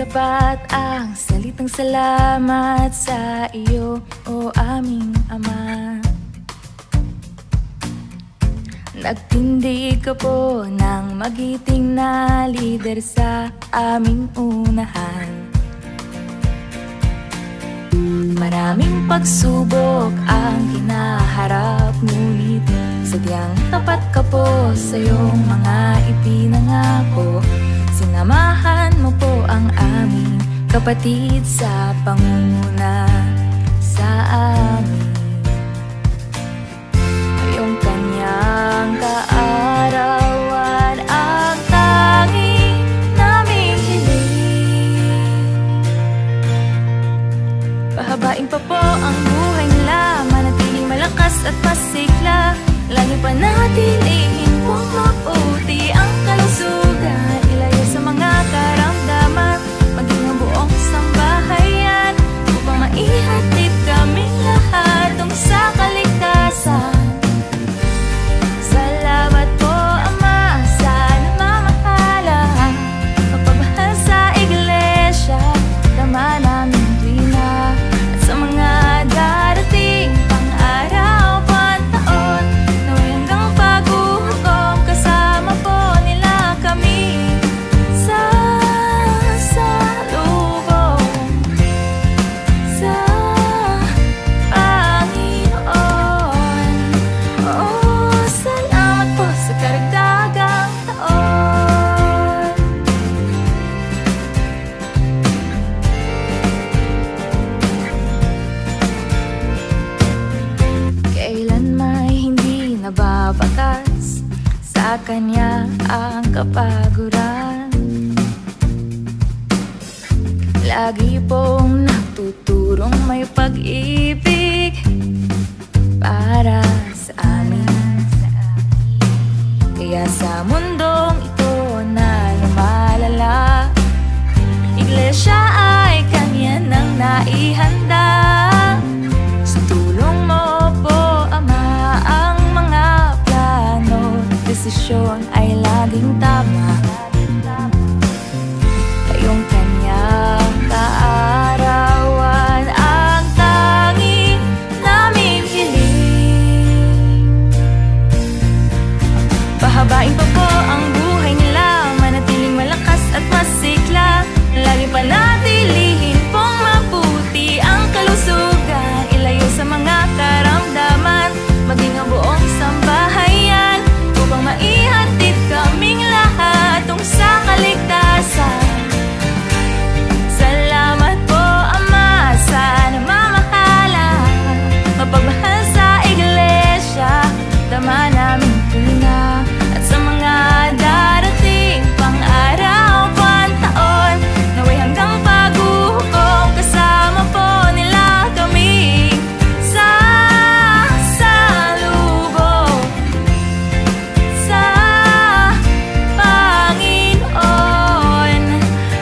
sapat ang salitang salamat sa iyo, o aming Ama. Nagtindig ka po ng magiting na lider sa aming unahan. Maraming pagsubok ang kinaharap, ngunit sadyang tapat ka po sa iyong mga ipinangako. Sinamahan mo po ang aming kapatid sa pangunguna sa amin. Ngayong kanyang kaarawan ang tanging naming hiling. Pahabain pa po ang buhay nila, manatiling malakas at masigla. Lagi panatilihin pong mabuti ang kalusugan, ilayo sa mga karamdaman, maging ang buong sambahayan, upang maihatid kaming lahat tung sa kaligtasan. Salamat po, Ama, sa namamahala, magpabahal sa iglesia, dama namin tuwina, at sa mga darating pang araw, pantaon, naway hanggang paghuhukom, kasama po nila kami sa salubong sa Panginoon. Oh, salamat po sa karagdagang taon. Kailan may hindi nababakas sa kanya ang kapaguran. Lagi pong nagtuturong may pag-ibig para sa amin. Kaya sa mundong ito na lumalala, iglesia ay kanya nang naihanda. Sa tulong mo po, Ama, ang mga plano, desisyon ay laging tama. Kayong kanyang kaarawan ang tanging naming hiling. Pahabain pa po ang buhay nila, manatiling malakas at masigla. Lagi panatilihin pong mabuti ang kalusugan, ilayo sa mga karamdaman, maging ang buong sambahayan, upang maihatid kaming lahat tung sa kaligtasan. Salamat po, Ama, sa namamahala, mapagmahal sa iglesia, dama namin tuwina, at sa mga darating pang araw, pantaon, naway hanggang paghuhukom, kasama po nila kami sa salubong sa Panginoon.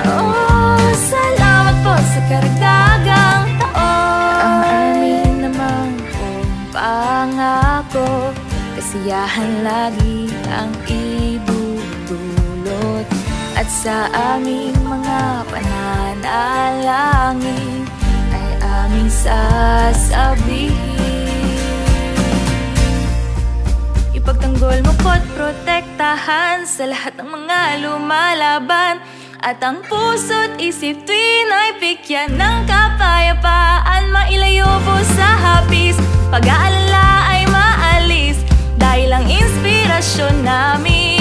Oh, salamat po sa karagdagang taon. Ang amin namang pong pangako, kasiyahan lagi ang idudulot, at sa aming mga pananalangin ay aming sasabihin. Ipagtanggol mo po't protektahan sa lahat ng mga lumalaban, at ang puso't isip tuwin ay bigyan ng kapayapaan. Mailayo po sa hapis, pag-aalala ay maalis, dahil ang inspirasyon namin